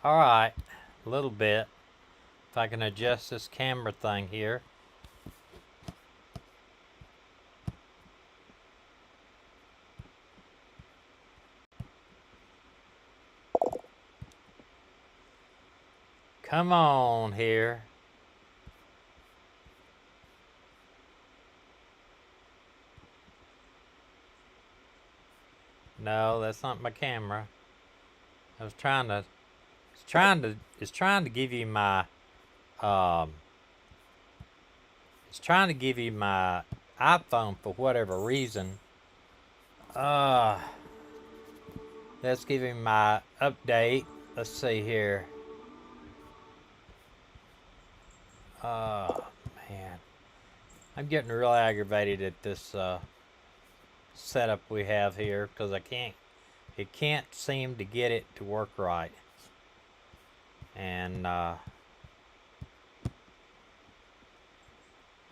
Alright, a little bit. If I can adjust this camera thing here. Come on here. No, that's not my camera. I was trying to it's trying to give you my it's trying to give you my iPhone for whatever reason. Let's give him my update. Let's see here. Man. I'm getting real aggravated at this setup we have here because it can't seem to get it to work right. And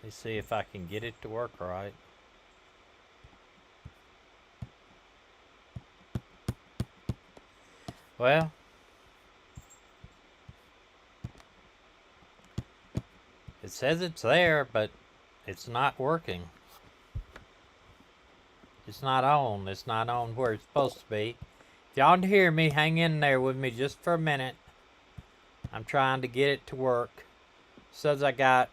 let's see if I can get it to work right. Well, it says it's there, but it's not working. It's not on. It's not on where it's supposed to be. If y'all can hear me, hang in there with me just for a minute. I'm trying to get it to work. Says I got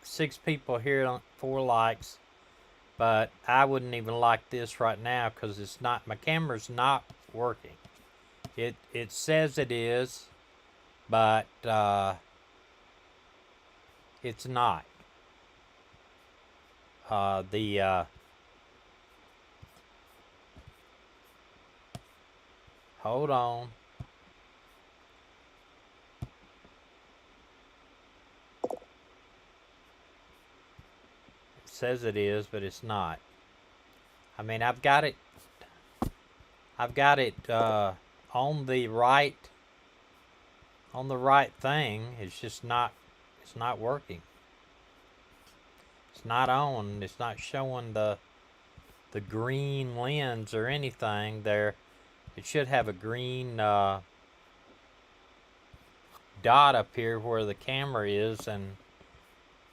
6 people here on 4 likes, but I wouldn't even like this right now because it's not, my camera's not working. It says it is, but it's not. Hold on. It says it is, but it's not. I mean, I've got it on the right thing. It's just not, it's not working. It's not on. It's not showing the green lens or anything there. It should have a green dot up here where the camera is, and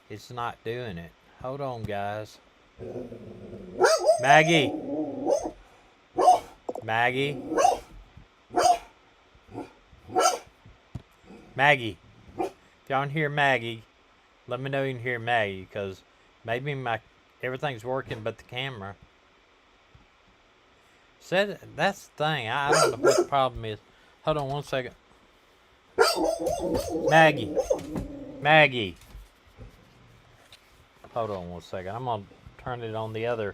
it's not doing it. Hold on, guys. Maggie. Maggie. Maggie. If y'all can hear Maggie, let me know you can hear Maggie, because maybe everything's working but the camera. Said that's the thing. I don't know what the problem is. Hold on one second. Maggie. Maggie. Hold on one second. I'm going to turn it on the other.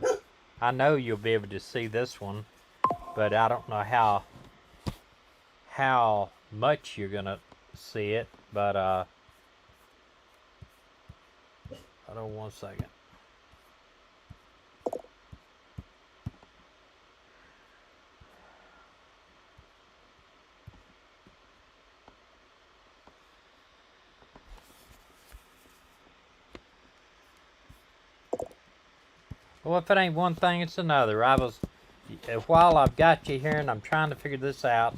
I know you'll be able to see this one, but I don't know how much you're going to see it. But hold on one second. Well, if it ain't one thing, it's another. While I've got you here and I'm trying to figure this out,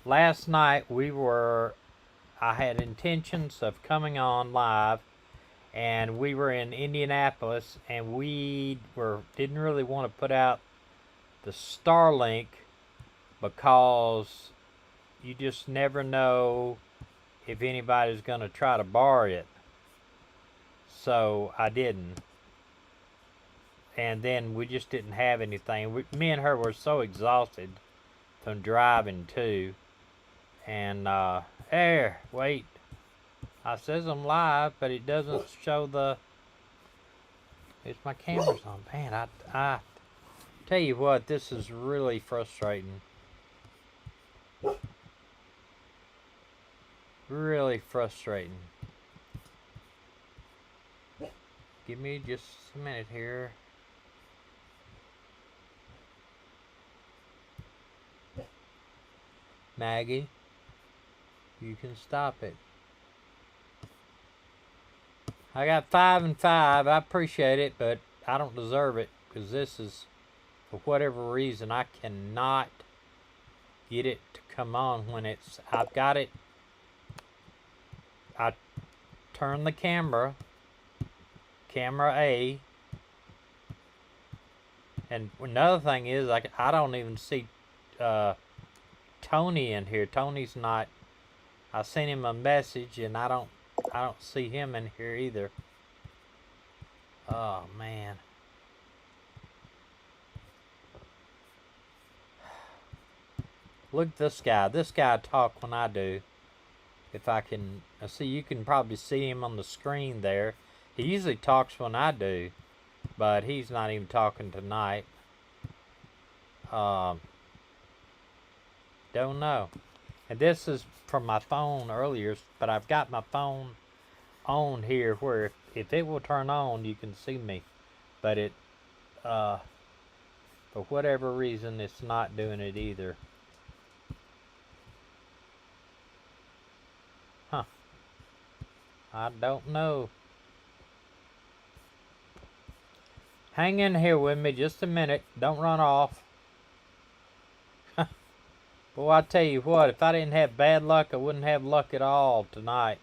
last night I had intentions of coming on live, and we were in Indianapolis, and we didn't really want to put out the Starlink because you just never know if anybody's going to try to borrow it. So I didn't. And then we just didn't have anything. Me and her were so exhausted from driving too. And wait. I says I'm live, but it doesn't show it's my camera's on. Man, I tell you what, this is really frustrating. Really frustrating. Give me just a minute here. Maggie, you can stop it. I got 5 and 5. I appreciate it, but I don't deserve it because this is, for whatever reason, I cannot get it to come on when I've got it I turn the camera A, and another thing is I don't even see Tony in here. Tony's not. I sent him a message and I don't see him in here either. Oh man. Look at this guy. This guy talk when I do. If I can see, you can probably see him on the screen there. He usually talks when I do, but he's not even talking tonight. Don't know. And this is from my phone earlier, but I've got my phone on here where if it will turn on, you can see me. But it, for whatever reason, it's not doing it either. Huh. I don't know. Hang in here with me just a minute. Don't run off. Boy, I tell you what, if I didn't have bad luck, I wouldn't have luck at all tonight.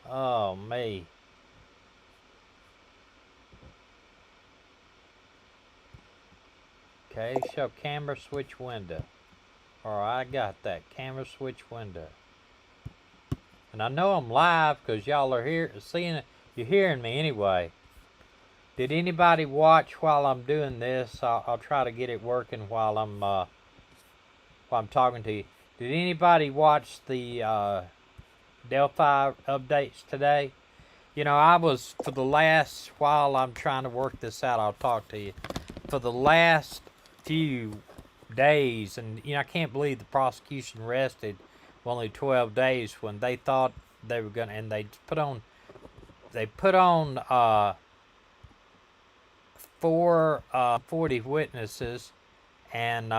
Oh, me. Okay, show camera switch window. Alright, I got that. Camera switch window. And I know I'm live because y'all are here seeing it. You're hearing me anyway. Did anybody watch while I'm doing this? I'll try to get it working while I'm talking to you. Did anybody watch the Delphi updates today? You know, I was, for the last, while I'm trying to work this out, I'll talk to you. For the last few days, and you know, I can't believe the prosecution rested only 12 days when they thought they were gonna, and they put on 40 witnesses, and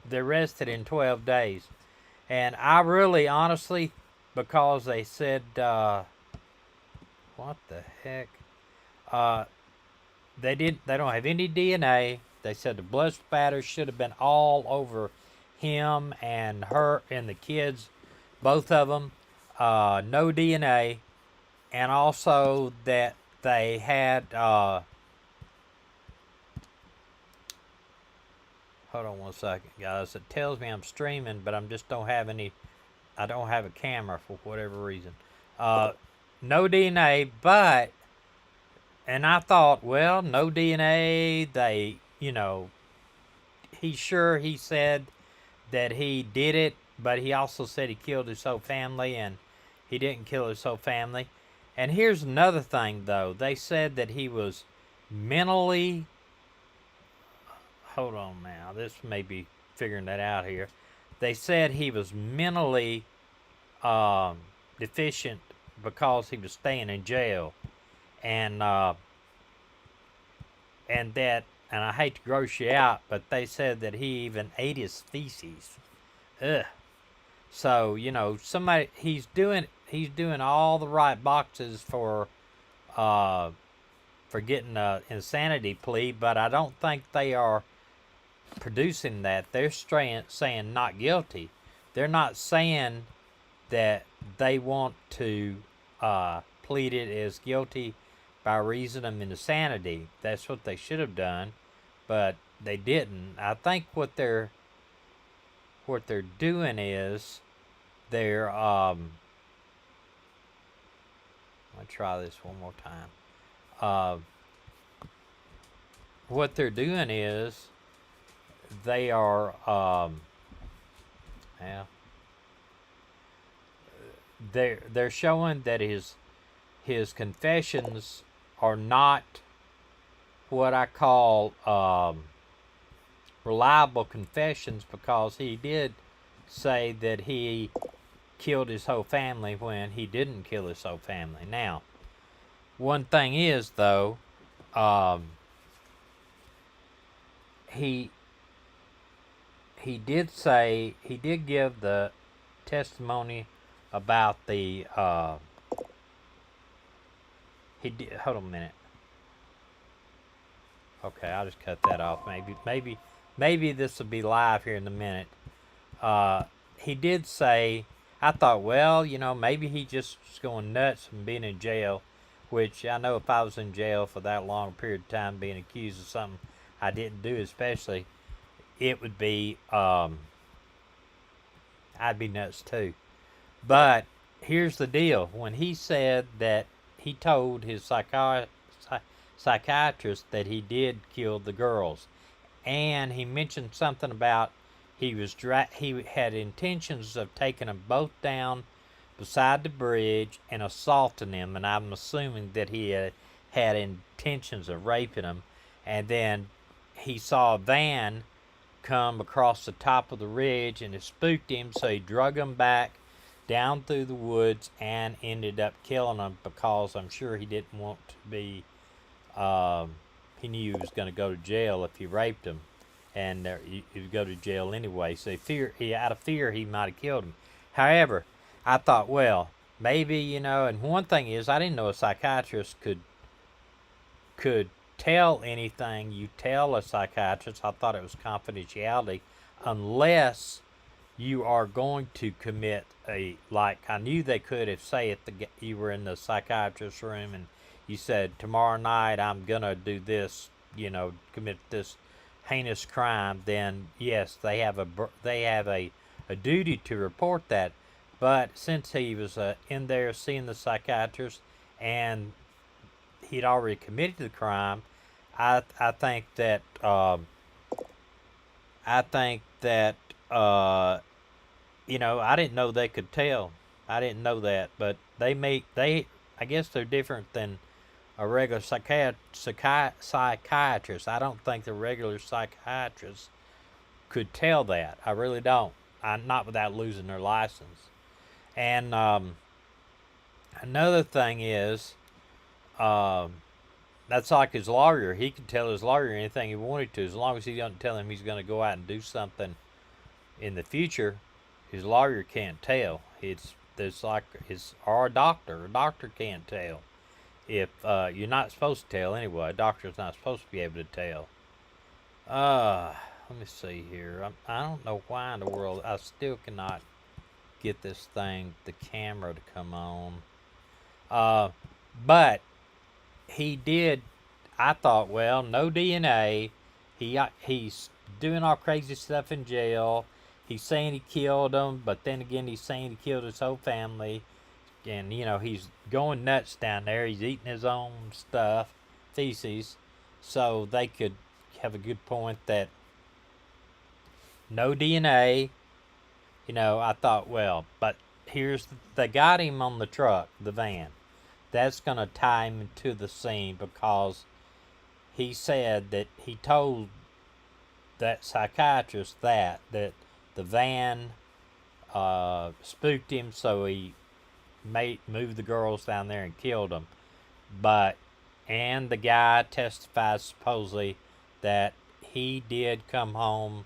they arrested in 12 days. And I really, honestly, because they said, what the heck? They don't have any DNA. They said the blood spatter should have been all over him and her and the kids, both of them. No DNA. And also that they had, hold on one second, guys. It tells me I'm streaming, but I don't have a camera for whatever reason. No DNA, but, and I thought, well, no DNA, he said that he did it, but he also said he killed his whole family, and he didn't kill his whole family. And here's another thing, though. They said that he was mentally, hold on now, this may be figuring that out here. They said he was mentally deficient because he was staying in jail, and I hate to gross you out, but they said that he even ate his feces. Ugh. So, you know, he's doing all the right boxes for getting an insanity plea, but I don't think they are producing that. They're saying not guilty. They're not saying that they want to plead it as guilty by reason of insanity. That's what they should have done, but they didn't. I think what they're doing is they're let me try this one more time. What they're doing is they are they're showing that his confessions are not what I call reliable confessions, because he did say that he killed his whole family when he didn't kill his whole family. Now, one thing is, though, he did give the testimony about the hold on a minute. Okay, I'll just cut that off. Maybe this will be live here in a minute. He did say I thought, well, maybe he just was going nuts from being in jail, which I know if I was in jail for that long period of time being accused of something I didn't do, especially, it would be, I'd be nuts too. But here's the deal. When he said that he told his psychiatrist that he did kill the girls, and he mentioned something about he had intentions of taking them both down beside the bridge and assaulting them, and I'm assuming that he had intentions of raping them, and then he saw a van come across the top of the ridge and it spooked him, so he drug them back down through the woods and ended up killing them because I'm sure he didn't want to be. He knew he was going to go to jail if he raped him, and he would go to jail anyway. So out of fear, he might have killed him. However, I thought, well, maybe and one thing is, I didn't know a psychiatrist could tell anything you tell a psychiatrist. I thought it was confidentiality, unless you are going to commit like I knew they could if, say, if you were in the psychiatrist's room and you said, tomorrow night I'm gonna do this, commit this heinous crime, then yes, they have a duty to report that. But since he was in there seeing the psychiatrist and he'd already committed the crime, I think that I didn't know they could tell. I didn't know that, but I guess they're different than a regular psychiatrist. I don't think the regular psychiatrist could tell that. I really don't. Not without losing their license. And another thing is, that's like his lawyer. He could tell his lawyer anything he wanted to, as long as he doesn't tell him he's going to go out and do something in the future. His lawyer can't tell. Or a doctor. A doctor can't tell. If you're not supposed to tell anyway. A doctor's not supposed to be able to tell. Let me see here. I don't know why in the world I still cannot get this thing, the camera, to come on. But he did. I thought, well, no DNA. He's doing all crazy stuff in jail. He's saying he killed them, but then again, he's saying he killed his whole family. And, he's going nuts down there. He's eating his own stuff, feces. So they could have a good point that no DNA. I thought, well, but they got him on the truck, the van. That's going to tie him to the scene because he said that he told that psychiatrist that the van spooked him, so he moved the girls down there and killed them. And the guy testified supposedly that he did come home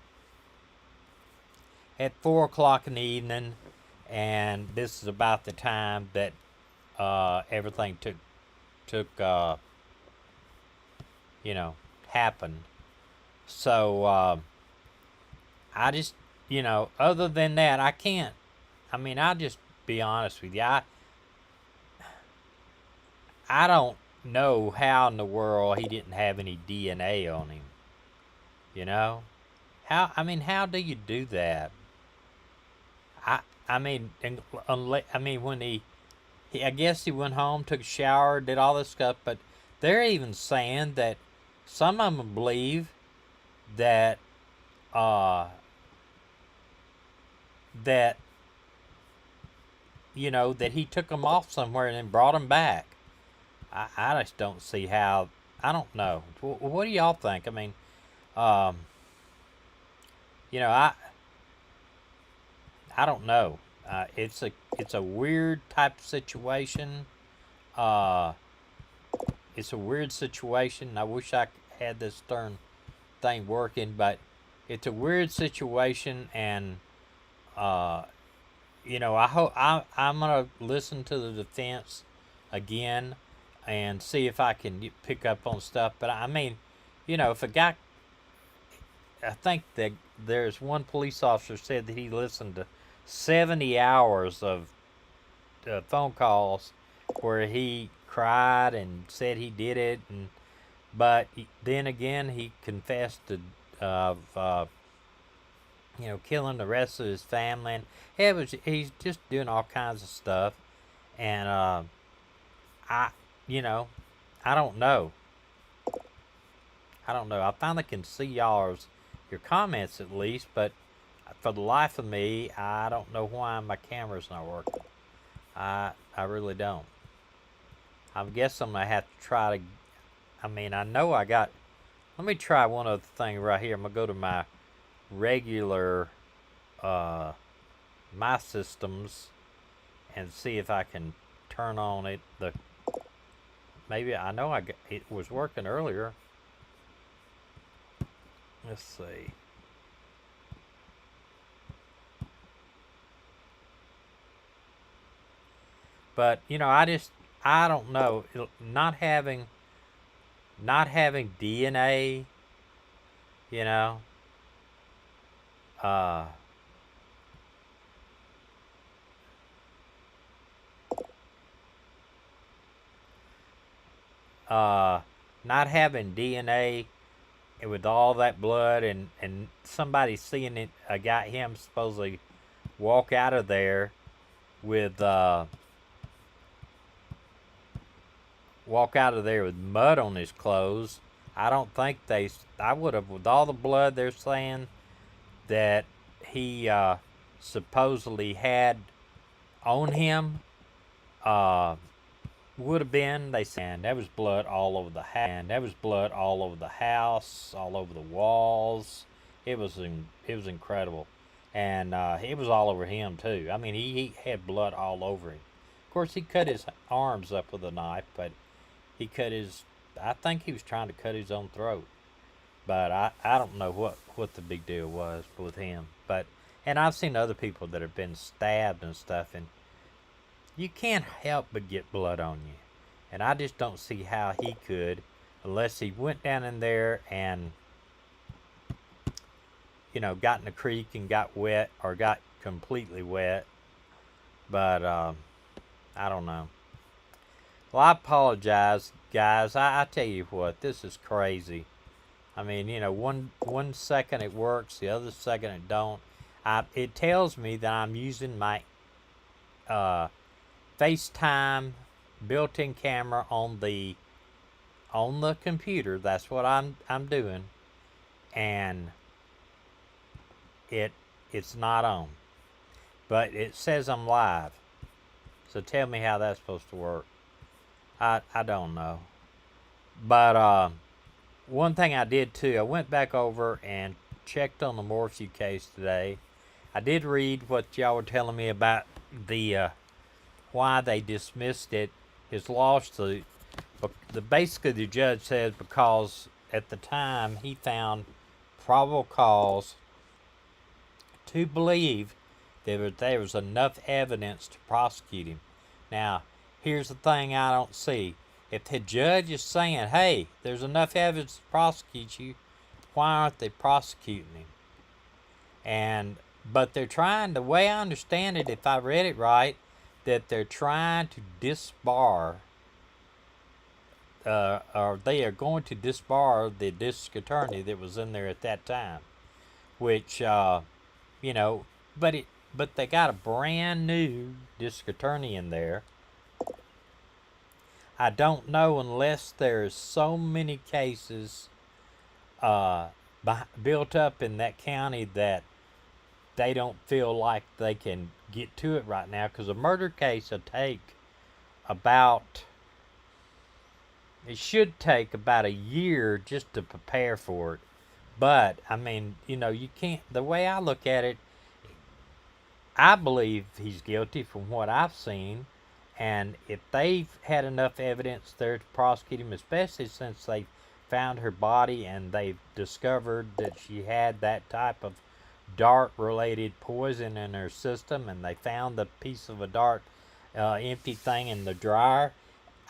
at 4 o'clock in the evening, and this is about the time that everything happened. So I just, other than that, I can't. I'll just be honest with you. I don't know how in the world he didn't have any DNA on him. How do you do that? When I guess he went home, took a shower, did all this stuff, but they're even saying that some of them believe that that he took them off somewhere and then brought them back. I just don't see how. I don't know. What do y'all think? I don't know. It's a weird type of situation. It's a weird situation. I wish I had this darn thing working, but it's a weird situation, and I hope I'm gonna listen to the defense again and see if I can pick up on stuff. But if a guy, I think that there's one police officer said that he listened to 70 hours of phone calls where he cried and said he did it, and but then again he confessed to killing the rest of his family, and he's just doing all kinds of stuff, and I you know I don't know. I finally can see your comments at least, but for the life of me, I don't know why my camera's not working. I really don't. I guess I'm gonna have to try to. I mean, I know I got. Let me try one other thing right here. I'm gonna go to my regular, my systems, and see if I can turn on it. Maybe I know it was working earlier. Let's see. But I don't know. Not having DNA, you know, uh, not having DNA with all that blood, and somebody seeing it, got him supposedly walk out of there with mud on his clothes. I don't think I would have, with all the blood they're saying that he supposedly had on him. Would have been, they said, there was blood all over the house. And there was blood all over the house, all over the walls. It was incredible, and it was all over him too. I mean, he had blood all over him. Of course, he cut his arms up with a knife, but he cut his. I think he was trying to cut his own throat, but I don't know what the big deal was with him. But and I've seen other people that have been stabbed and stuff, and you can't help but get blood on you. And I just don't see how he could, unless he went down in there and, got in the creek and got wet or got completely wet. But I don't know. Well, I apologize, guys. I tell you what, this is crazy. I mean, one second it works, the other second it don't. It tells me that I'm using my FaceTime built-in camera on the computer. That's what I'm doing, and it's not on, but it says I'm live. So tell me how that's supposed to work. I don't know, but one thing I did too, I went back over and checked on the Morphew case today. I did read what y'all were telling me about the why they dismissed his lawsuit. Basically, the judge says because at the time he found probable cause to believe that there was enough evidence to prosecute him. Now, here's the thing I don't see. If the judge is saying, hey, there's enough evidence to prosecute you, why aren't they prosecuting him? But they're trying, the way I understand it, if I read it right, that they're trying to disbar, or they are going to disbar the district attorney that was in there at that time, which, but they got a brand new district attorney in there. I don't know, unless there's so many cases built up in that county that they don't feel like they can get to it right now, because a murder case will take it should take about a year just to prepare for it. But I mean, you can't, the way I look at it, I believe he's guilty from what I've seen. And if they've had enough evidence there to prosecute him, especially since they found her body and they've discovered that she had that type of dart-related poison in her system, and they found the piece of a dart empty thing in the dryer,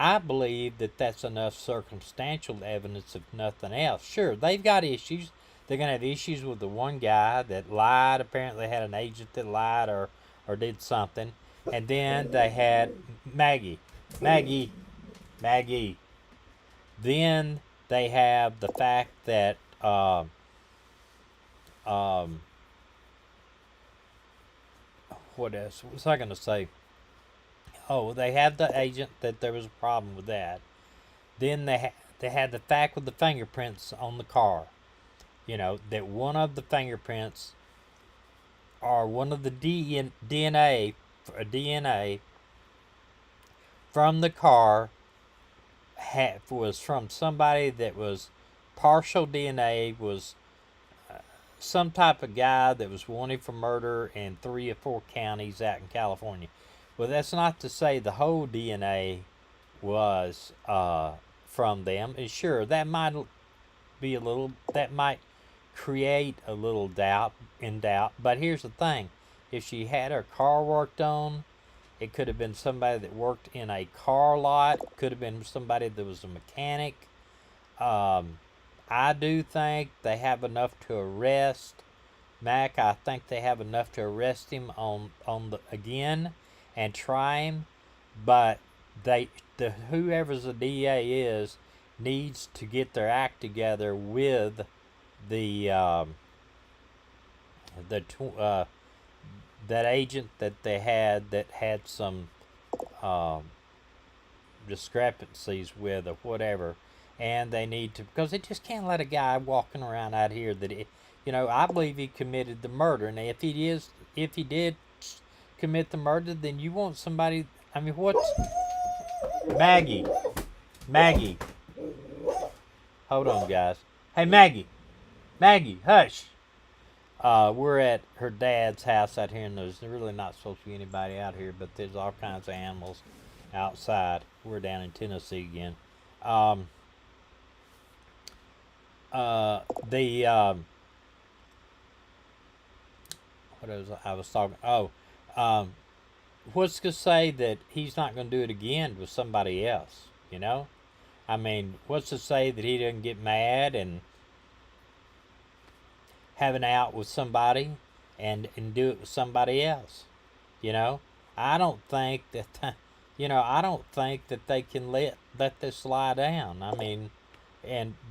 I believe that that's enough circumstantial evidence, if nothing else. Sure, they've got issues. They're going to have issues with the one guy that lied, apparently had an agent that lied, or or did something. And then they had Maggie. Maggie. Maggie. Then they have the fact that um, what else was I going to say? Oh, they have the agent that there was a problem with that. Then they had the fact with the fingerprints on the car. You know that one of the fingerprints or one of the DNA from the car was from somebody that was partial DNA was some type of guy that was wanted for murder in 3 or 4 counties out in California. Well, that's not to say the whole DNA was from them. And sure, that might be a little, that might create a little doubt. But here's the thing: if she had her car worked on, it could have been somebody that worked in a car lot. Could have been somebody that was a mechanic. I do think they have enough to arrest Mac. I think they have enough to arrest him on the again and try him. But whoever's the DA is needs to get their act together with the that agent that they had that had some um, discrepancies with or whatever, and they need to, because they just can't let a guy walking around out here that I believe he committed the murder, and if he did commit the murder, then you want somebody. I mean, what's Maggie? Maggie, hold on, guys. Hey, Maggie, hush. We're at her dad's house out here, and there's really not supposed to be anybody out here, but there's all kinds of animals outside. We're down in Tennessee again. The what was I was talking? Oh, what's to say that he's not going to do it again with somebody else? I mean, what's to say that he doesn't get mad and have an out with somebody and do it with somebody else? You know, I don't think that I don't think that they can let this lie down. I mean,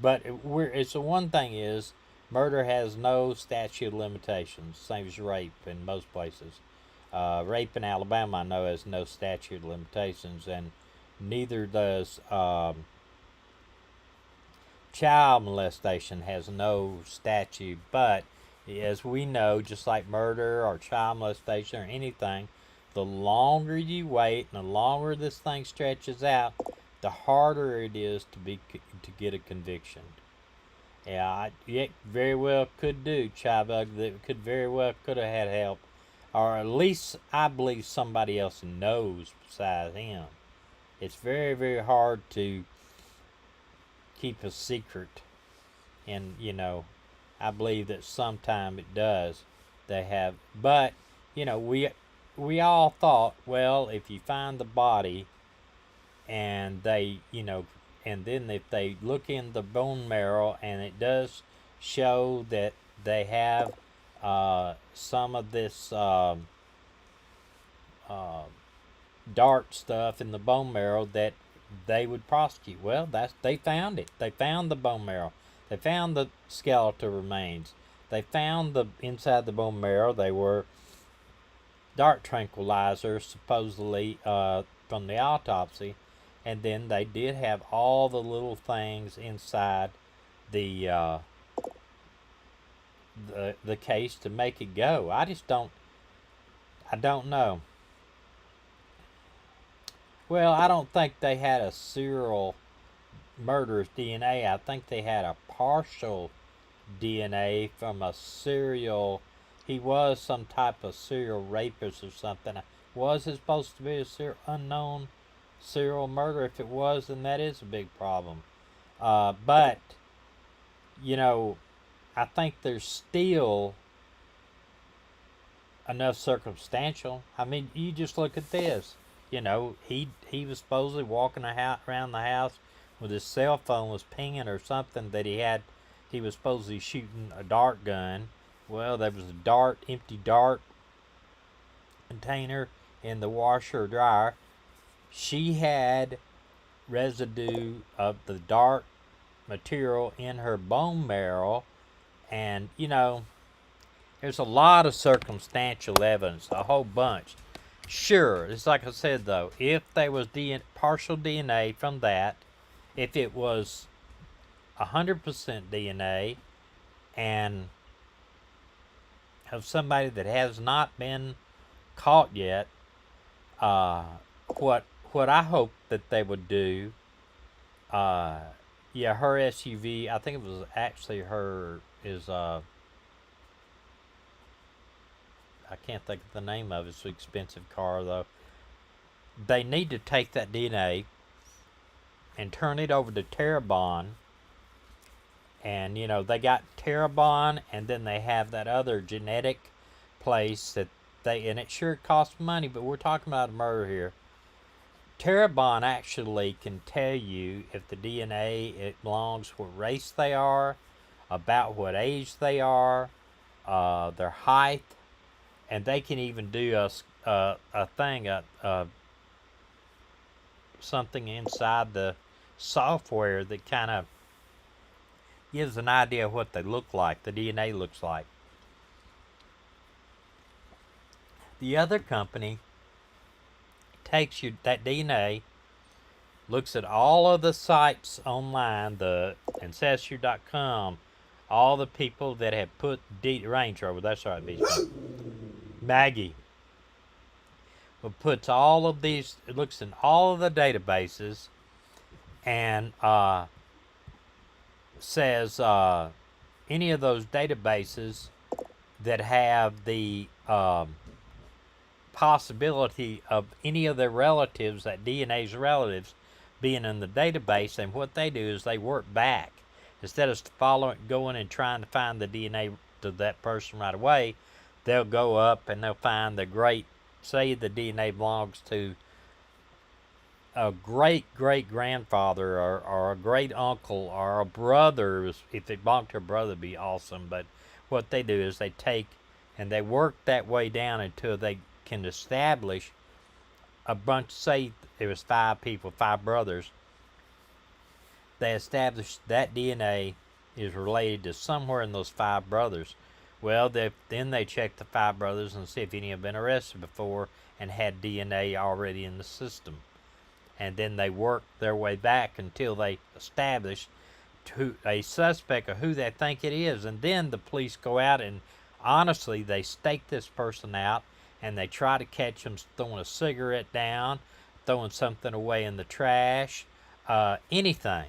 but it's the one thing is murder has no statute of limitations, same as rape in most places. Rape in Alabama, I know, has no statute of limitations, and neither does child molestation has no statute. But as we know, just like murder or child molestation or anything, the longer you wait and the longer this thing stretches out, the harder it is to get a conviction. Yeah, it very well could do Chibug. That could have had help, or at least I believe somebody else knows besides him. It's very, very hard to keep a secret, and I believe that sometime it does. They have, but we all thought, well, if you find the body, and and then if they look in the bone marrow and it does show that they have some of this dark stuff in the bone marrow, that they would prosecute. Well, they found it. They found the bone marrow. They found the skeletal remains. They found the inside the bone marrow. They were dark tranquilizers, supposedly from the autopsy, and then they did have all the little things inside the the case to make it go. I don't know. Well, I don't think they had a serial murderer's DNA. I think they had a partial DNA from a serial. He was some type of serial rapist or something. Was it supposed to be a unknown serial murder? If it was, then that is a big problem. But I think there's still enough circumstantial. I mean, you just look at this. He was supposedly walking around the house with his cell phone was pinging or something that he was supposedly shooting a dart gun. Well, there was a empty dart container in the washer or dryer, she had residue of the dark material in her bone marrow. And there's a lot of circumstantial evidence, a whole bunch. Sure, it's like I said though, if there was partial DNA from that, if it was 100% DNA and of somebody that has not been caught yet, what I hope that they would do, yeah, her SUV, I think it was actually I can't think of the name of it. It's an expensive car though. They need to take that DNA and turn it over to Terrebonne. And they got Terrebonne, and then they have that other genetic place and it sure costs money, but we're talking about a murder here. Terrebonne actually can tell you if the DNA, it belongs what race they are, about what age they are, their height, and they can even do something inside the software that kind of gives an idea of what they look like, the DNA looks like. The other company takes that DNA, looks at all of the sites online, the Ancestry.com, all the people that have put Range Rover, that's right, Maggie, puts all of these, it looks in all of the databases and says any of those databases that have the possibility of any of their relatives, that DNA's relatives, being in the database. And what they do is they work back. Instead of going and trying to find the DNA to that person right away, they'll go up and they'll find say the DNA belongs to a great-great-grandfather or a great-uncle or a brother. If it belonged to a brother, it'd be awesome. But what they do is they take and they work that way down until they can establish a bunch. Say it was 5 people, 5 brothers. They establish that DNA is related to somewhere in those 5 brothers. Well, then they check the 5 brothers and see if any have been arrested before and had DNA already in the system. And then they work their way back until they establish a suspect of who they think it is. And then the police go out and honestly, they stake this person out and they try to catch them throwing a cigarette down, throwing something away in the trash, anything.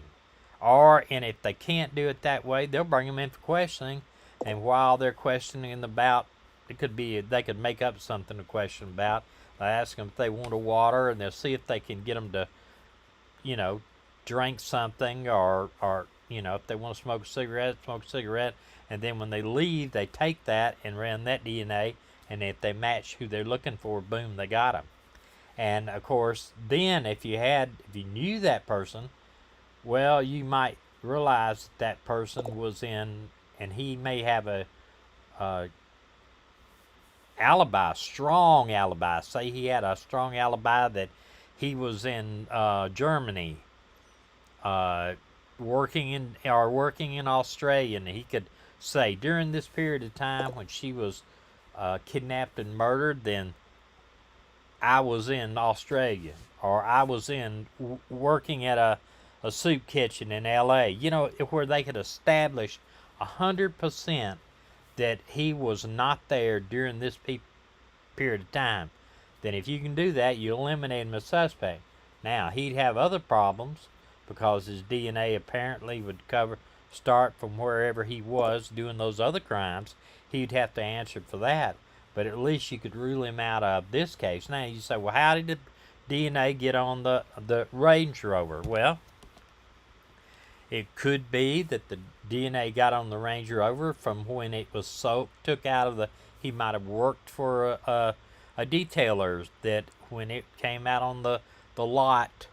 And if they can't do it that way, they'll bring them in for questioning. And while they're questioning about, they could make up something to question about. They ask them if they want a water, and they'll see if they can get them to, drink something, or if they want to smoke a cigarette. And then when they leave, they take that and run that DNA, and if they match who they're looking for, boom, they got them. And of course, then if you knew that person, well, you might realize that person was in, and he may have a strong alibi. Say he had a strong alibi that he was in Germany, working in Australia, and he could say during this period of time when she was kidnapped and murdered, then I was in Australia, or I was working at a soup kitchen in LA, where they could establish 100% that he was not there during this period of time. Then if you can do that, you eliminate him as suspect. Now, he'd have other problems because his DNA apparently would start from wherever he was doing those other crimes. He'd have to answer for that. But at least you could rule him out of this case. Now, you say, well, how did the DNA get on the Range Rover? Well, it could be that the DNA got on the Range Rover from when it was took out of he might have worked for a detailer that when it came out on the lot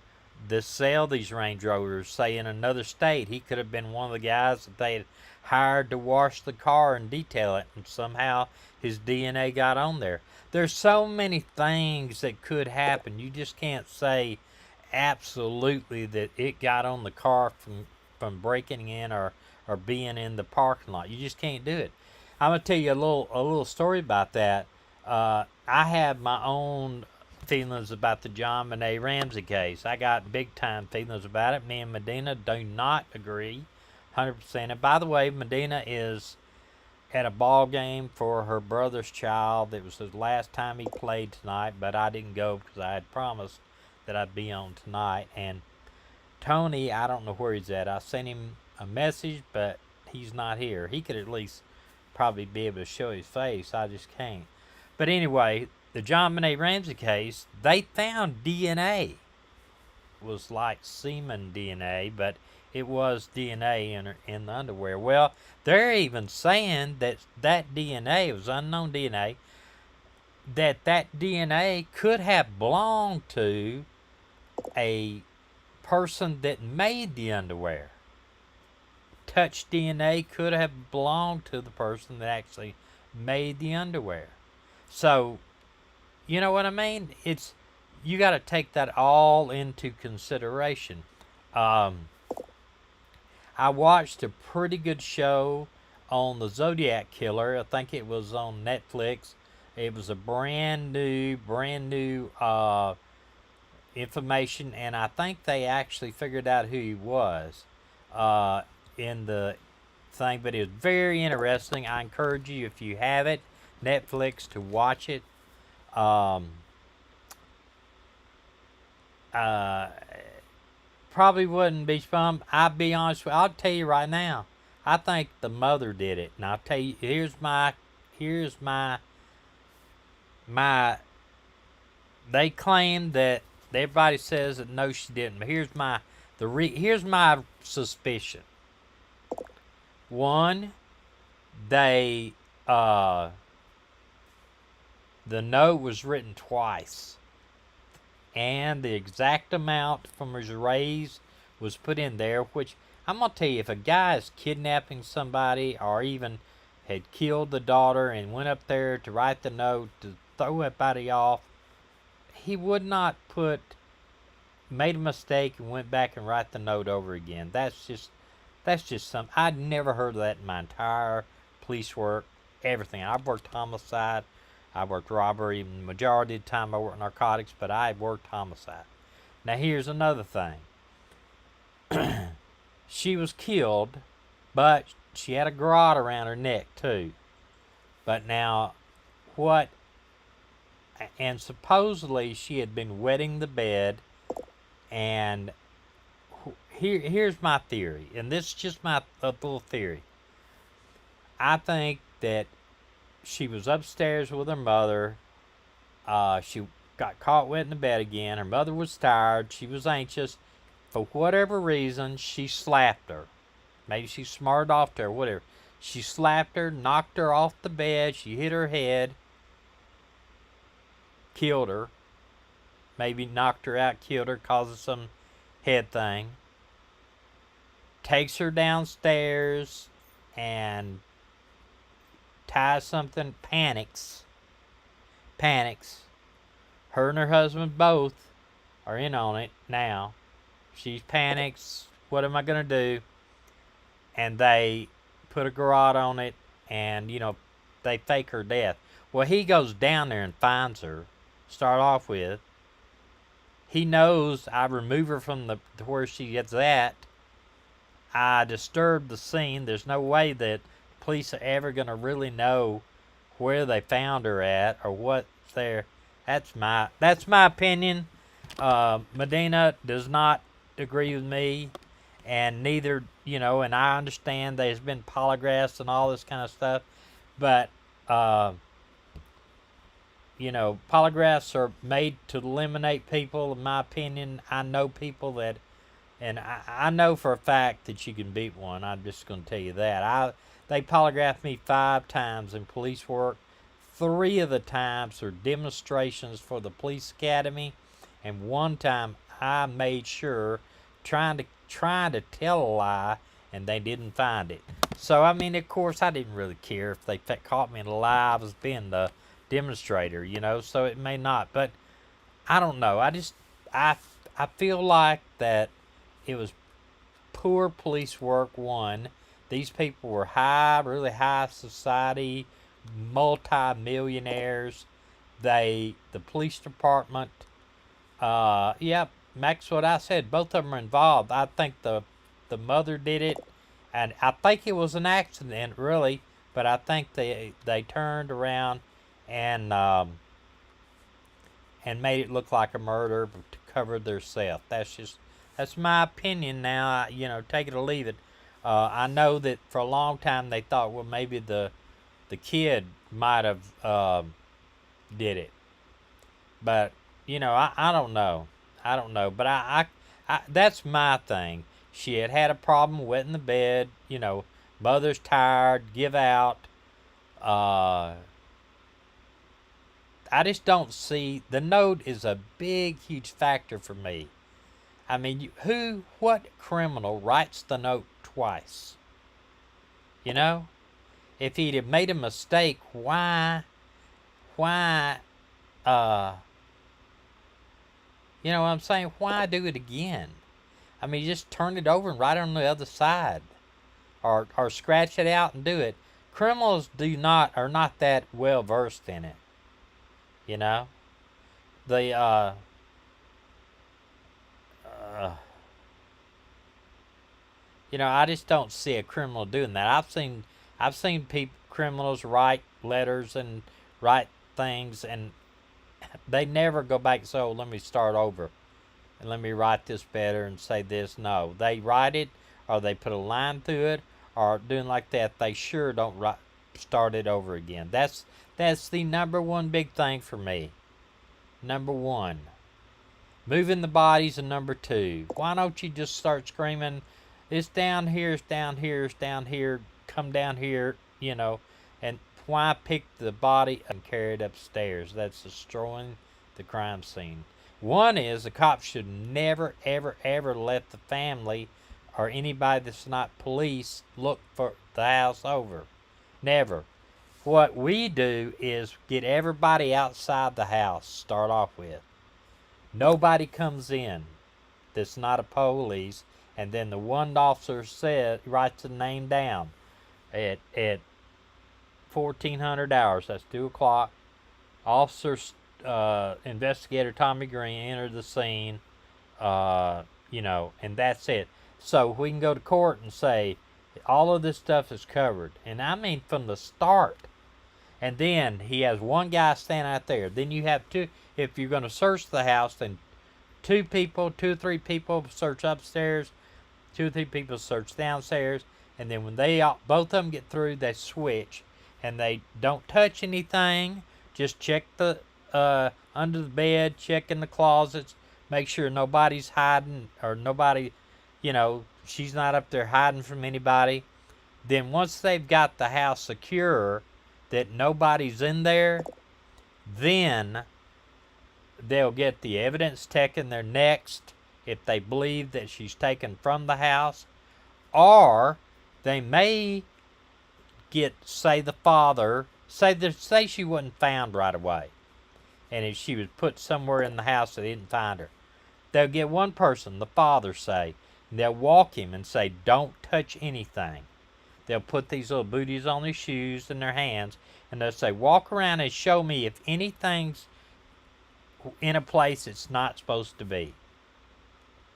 to sell these Range Rovers, say in another state, he could have been one of the guys that they had hired to wash the car and detail it, and somehow his DNA got on there. There's so many things that could happen. You just can't say absolutely that it got on the car from breaking in or being in the parking lot. You just can't do it. I'm gonna tell you a little story about that. I have my own feelings about the JonBenét Ramsey case. I got big time feelings about it. Me and Medina do not agree 100%. And by the way, Medina is at a ball game for her brother's child. It was his last time he played tonight, but I didn't go because I had promised that I'd be on tonight. And Tony, I don't know where he's at. I sent him a message, but he's not here. He could at least probably be able to show his face. I just can't. But anyway, the JonBenét Ramsey case, they found DNA. It was like semen DNA, but it was DNA in the underwear. Well, they're even saying that that DNA, it was unknown DNA, that DNA could have belonged to a person that made the underwear. Touch DNA could have belonged to the person that actually made the underwear. So, you know what I mean? You got to take that all into consideration. I watched a pretty good show on the Zodiac Killer. I think it was on Netflix. It was a brand new information, and I think they actually figured out who he was in the thing. But it was very interesting. I encourage you, if you have it, Netflix, to watch it. Probably wouldn't be fun. I'll be honest with you. I'll tell you right now. I think the mother did it, and I'll tell you. Here's my. They claim that everybody says that no, she didn't. But here's my suspicion. One, the note was written twice, and the exact amount from his raise was put in there, which I'm going to tell you, if a guy is kidnapping somebody or even had killed the daughter and went up there to write the note to throw everybody off, he would not made a mistake and went back and write the note over again. That's just something. I'd never heard of that in my entire police work, everything. I've worked homicide, I worked robbery, the majority of the time I worked narcotics, but I've worked homicide. Now here's another thing. She was killed, but she had a garrote around her neck too. But now, and supposedly she had been wetting the bed, and here's my theory, and this is just my little theory. I think that she was upstairs with her mother. She got caught wet in the bed again. Her mother was tired. She was anxious. For whatever reason, she slapped her. Maybe she smarted off to her, whatever. She slapped her, knocked her off the bed. She hit her head, killed her. Maybe knocked her out, killed her, causes some head thing. Takes her downstairs and ties something, panics. Her and her husband both are in on it now. She panics. What am I going to do? And they put a garrote on it, and, they fake her death. Well, he goes down there and finds her, start off with. He knows I remove her from where she gets at. I disturb the scene. There's no way that police are ever going to really know where they found her at or what's there. That's my opinion. Medina does not agree with me, and neither, and I understand there's been polygraphs and all this kind of stuff, but polygraphs are made to eliminate people, in my opinion. I know people that, and I know for a fact that you can beat one. I'm just going to tell you that. They polygraphed me 5 times in police work. 3 of the times are demonstrations for the police academy, and 1 time I made sure, trying to tell a lie and they didn't find it. So I mean, of course, I didn't really care if they caught me in a lie. I was being the demonstrator, you know. So it may not, but I don't know. I I feel like that it was poor police work. One, these people were really high society, multi-millionaires. The police department, yep, Max, what I said, both of them are involved. I think the mother did it, and I think it was an accident, really, but I think they turned around and and made it look like a murder to cover themselves. That's my opinion now. You know, take it or leave it. I know that for a long time they thought, well, maybe the kid might have did it, but you know, I don't know. I don't know, but I that's my thing. She had a problem wetting the bed. You know, mother's tired, give out. Uh, I just don't see the note is a big, huge factor for me. I mean, what criminal writes the note twice? You know, if he'd have made a mistake, why, uh, you know what I'm saying? Why do it again? I mean, just turn it over and write it on the other side, or scratch it out and do it. Criminals are not that well versed in it. You know, the uh, you know, I just don't see a criminal doing that. I've seen criminals write letters and write things, and they never go back. So let me start over, and let me write this better and say this. No, they write it, or they put a line through it, or doing like that. They sure don't start it over again. That's the number one big thing for me. Number one. Moving the bodies is number two. Why don't you just start screaming, it's down here, it's down here, it's down here, come down here, you know, and why pick the body and carry it upstairs? That's destroying the crime scene. One is the cops should never, ever, ever let the family or anybody that's not police look for the house over. Never. What we do is get everybody outside the house, start off with. Nobody comes in that's not a police, and then the one officer writes the name down at 1400 hours. That's 2 o'clock. Officer Investigator Tommy Green entered the scene. You know, and that's it. So we can go to court and say all of this stuff is covered, and I mean from the start. And then he has one guy standing out there. Then you have two. If you're going to search the house, then two or three people search upstairs, 2 or 3 people search downstairs, and then when both of them get through, they switch, and they don't touch anything. Just check the under the bed, check in the closets, make sure nobody's hiding or nobody, you know, she's not up there hiding from anybody. Then once they've got the house secure, that nobody's in there, then they'll get the evidence taken there next if they believe that she's taken from the house, or they may get, say, the father, say she wasn't found right away, and if she was put somewhere in the house they didn't find her, they'll get one person, the father, say, and they'll walk him and say, don't touch anything. They'll put these little booties on his shoes and their hands, and they'll say, walk around and show me if anything's in a place it's not supposed to be.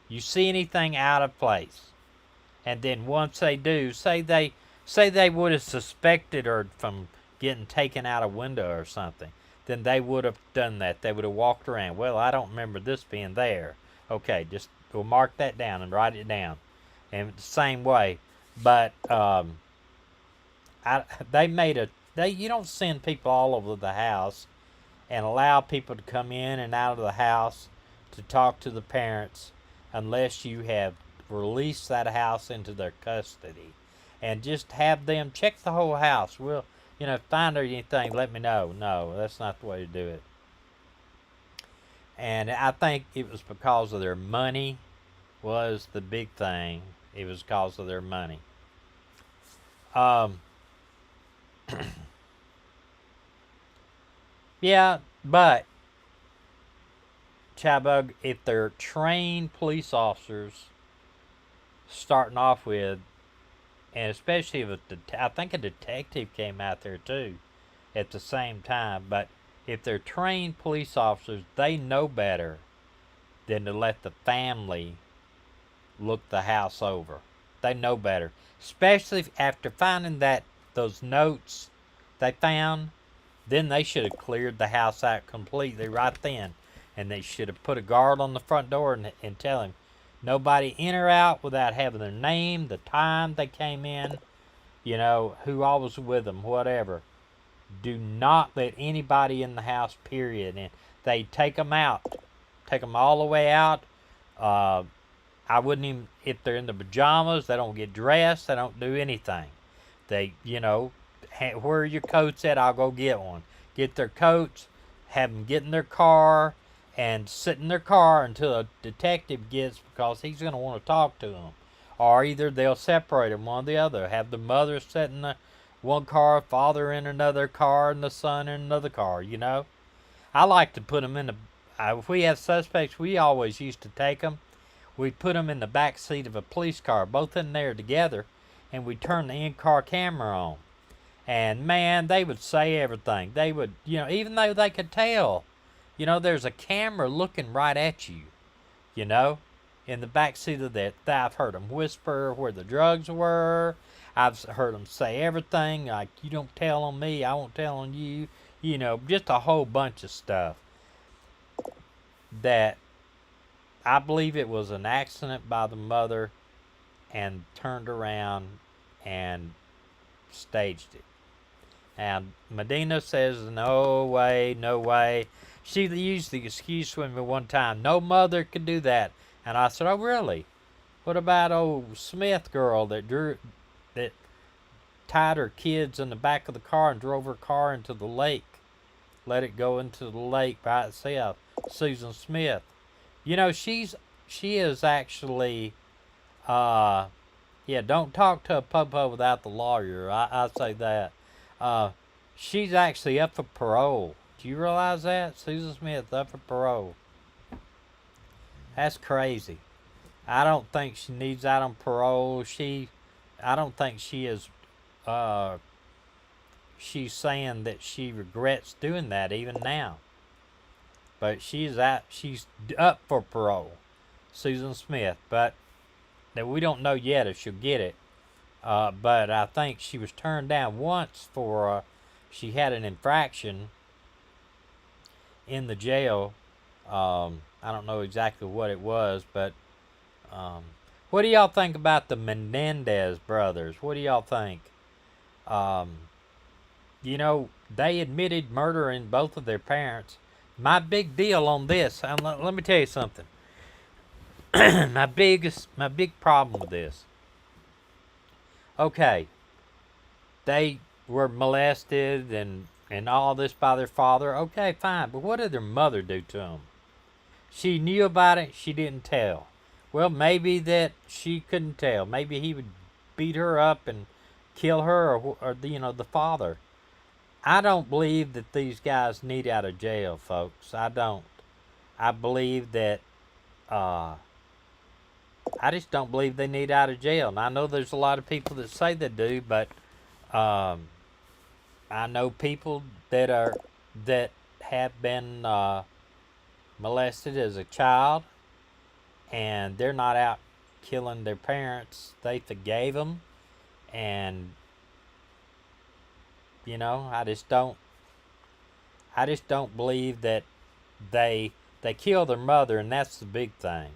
You see anything out of place. And then once they do, say they would have suspected her from getting taken out a window or something, then they would have done that. They would have walked around. Well, I don't remember this being there. Okay, just we'll mark that down and write it down. And the same way. But you don't send people all over the house and allow people to come in and out of the house to talk to the parents unless you have released that house into their custody, and just have them check the whole house. Well, you know, find her anything, let me know. No, that's not the way to do it. And I think it was because of their money was the big thing. It was because of their money. Um, yeah, but Chabug, if they're trained police officers starting off with, and especially if I think a detective came out there too at the same time, but if they're trained police officers, they know better than to let the family look the house over. They know better, especially after finding that those notes they found. Then they should have cleared the house out completely right then, and they should have put a guard on the front door and tell him nobody in or out without having their name, the time they came in, who all was with them, whatever. Do not let anybody in the house, period. And they take them out, take them all the way out. I wouldn't even, if they're in the pajamas, they don't get dressed, they don't do anything. They, where are your coats at? I'll go get one. Get their coats, have them get in their car, and sit in their car until a detective gets, because he's going to want to talk to them. Or either they'll separate them, one or the other. Have the mother sit in the one car, father in another car, and the son in another car, I like to put them in the, if we have suspects, we always used to take them. We'd put them in the back seat of a police car, both in there together, and we'd turn the in-car camera on. And man, they would say everything. They would, even though they could tell, there's a camera looking right at you, in the back seat of that. I've heard them whisper where the drugs were. I've heard them say everything, like, you don't tell on me, I won't tell on you, just a whole bunch of stuff that I believe it was an accident by the mother and turned around and staged it. And Medina says, no way, no way. She used the excuse with me one time, no mother could do that. And I said, oh, really? What about old Smith girl that tied her kids in the back of the car and drove her car into the lake? Let it go into the lake by itself. Susan Smith. She is actually, don't talk to a popo without the lawyer. I say that. She's actually up for parole. Do you realize that? Susan Smith up for parole. That's crazy. I don't think she needs out on parole. I don't think she is, she's saying that she regrets doing that even now. But she's up for parole, Susan Smith. But we don't know yet if she'll get it. But I think she was turned down once for, she had an infraction in the jail. I don't know exactly what it was, but what do y'all think about the Menendez brothers? What do y'all think? They admitted murdering both of their parents. My big deal on this, and let me tell you something. my big problem with this. Okay, they were molested and all this by their father. Okay, fine, but what did their mother do to them? She knew about it, she didn't tell. Well, maybe that she couldn't tell. Maybe he would beat her up and kill her, or the father. I don't believe that these guys need out of jail, folks. I don't. I believe that, I just don't believe they need out of jail. And I know there's a lot of people that say they do, but I know people that have been molested as a child, and they're not out killing their parents. They forgave them, and I just don't believe that they kill their mother, and that's the big thing.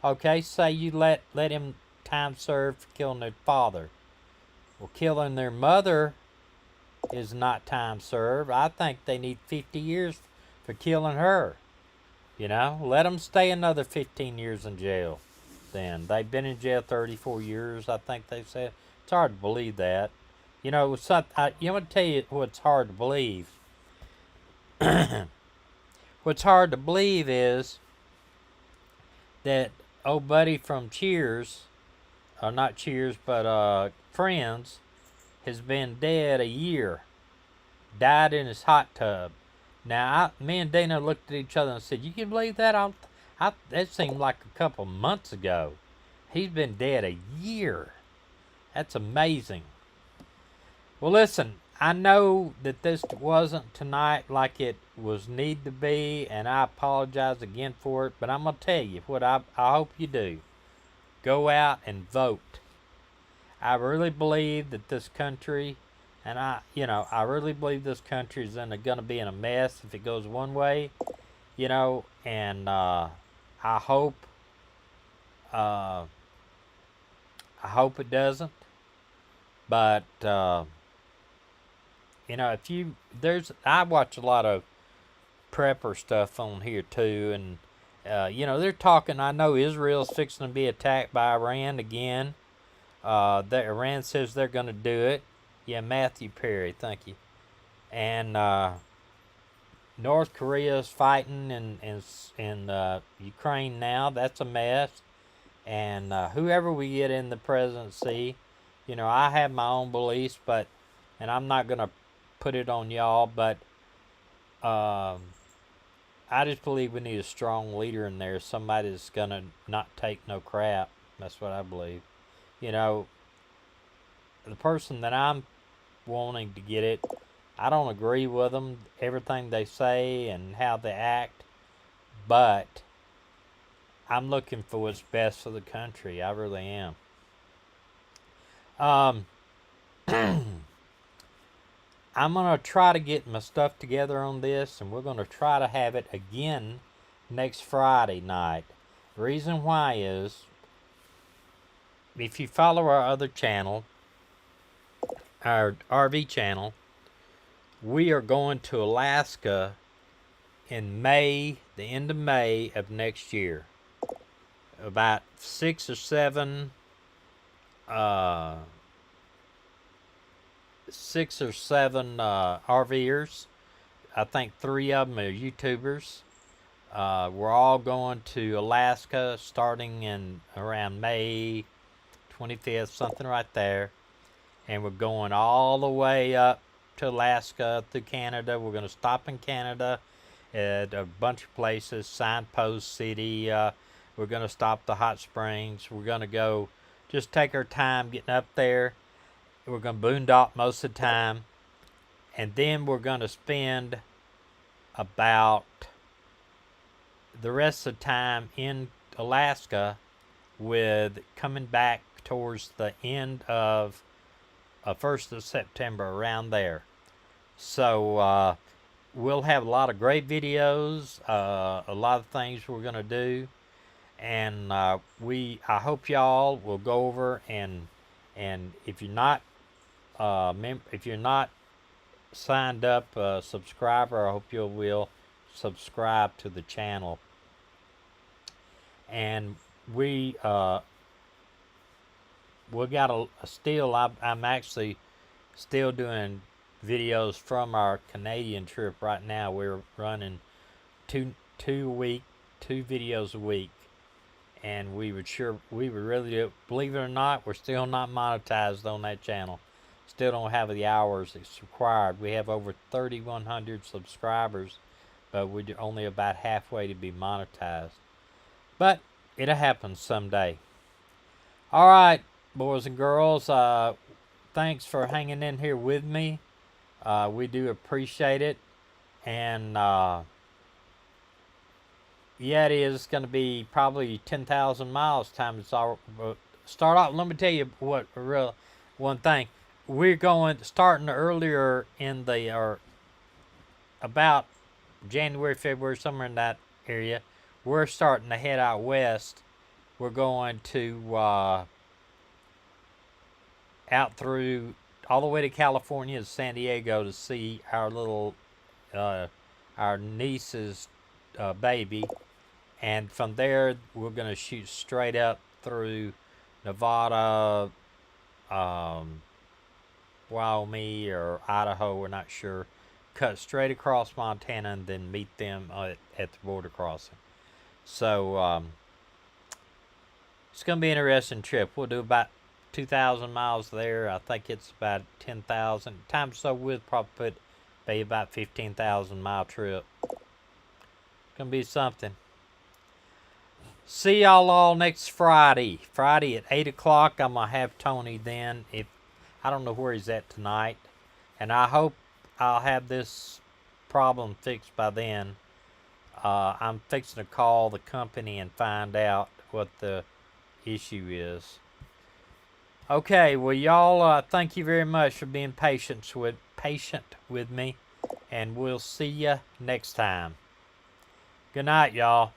Okay, say you let him time serve for killing their father. Well, killing their mother is not time served. I think they need 50 years for killing her. Let them stay another 15 years in jail. Then they've been in jail 34 years, I think they said. It's hard to believe that. I'm gonna tell you what's hard to believe. What's hard to believe is that old buddy from Cheers, or not Cheers, but Friends, has been dead a year. Died in his hot tub. Now, me and Dana looked at each other and said, "You can believe that?" That seemed like a couple months ago. He's been dead a year. That's amazing. Well, listen, I know that this wasn't tonight like it was need to be, and I apologize again for it, but I'm going to tell you what I hope you do. Go out and vote. I really believe that this country, and I really believe this country is going to be in a mess if it goes one way, and I hope, uh, I hope it doesn't, but, I watch a lot of prepper stuff on here too, and they're talking. I know Israel's fixing to be attacked by Iran again. That Iran says they're going to do it. Yeah, Matthew Perry, thank you. And North Korea's fighting in Ukraine now. That's a mess. And whoever we get in the presidency, I have my own beliefs, and I'm not going to put it on y'all, but I just believe we need a strong leader in there, somebody that's going to not take no crap. That's what I believe. The person that I'm wanting to get it, I don't agree with them, everything they say and how they act, but I'm looking for what's best for the country. I really am. I'm going to try to get my stuff together on this, and we're going to try to have it again next Friday night. The reason why is, if you follow our other channel, our RV channel, we are going to Alaska in May, the end of May of next year. About 6 or 7 RVers. I think 3 of them are YouTubers. We're all going to Alaska starting in around May 25th, something right there. And we're going all the way up to Alaska through Canada. We're going to stop in Canada at a bunch of places, Signpost City. We're going to stop the hot springs. We're going to go just take our time getting up there. We're going to boondock most of the time. And then we're going to spend about the rest of the time in Alaska with coming back towards the end of 1st of September, around there. So we'll have a lot of great videos, a lot of things we're going to do. And I hope y'all will go over and if you're not signed up subscriber, I hope you will subscribe to the channel. And we got I'm actually still doing videos from our Canadian trip right now. We're running two videos a week, and we would really do it. Believe it or not, we're still not monetized on that channel. Still don't have the hours that's required. We have over 3,100 subscribers, but we're only about halfway to be monetized. But it'll happen someday. All right, boys and girls, thanks for hanging in here with me. We do appreciate it. And yeah, it is going to be probably 10,000 miles time to start off. Let me tell you one thing. We're starting earlier in about January, February, somewhere in that area. We're starting to head out west. We're going to out through all the way to California to San Diego to see our niece's baby. And from there, we're going to shoot straight up through Nevada, Wyoming or Idaho, we're not sure. Cut straight across Montana and then meet them at the border crossing. So It's going to be an interesting trip. We'll do about 2,000 miles there. I think it's about 10,000. Time so we'll probably be about 15,000 mile trip. Gonna be something. See y'all all next Friday. Friday at 8 o'clock. I'm gonna have Tony then. If I don't know where he's at tonight, and I hope I'll have this problem fixed by then. I'm fixing to call the company and find out what the issue is. Okay, well y'all, thank you very much for being patient with me, and we'll see you next time. Good night, y'all.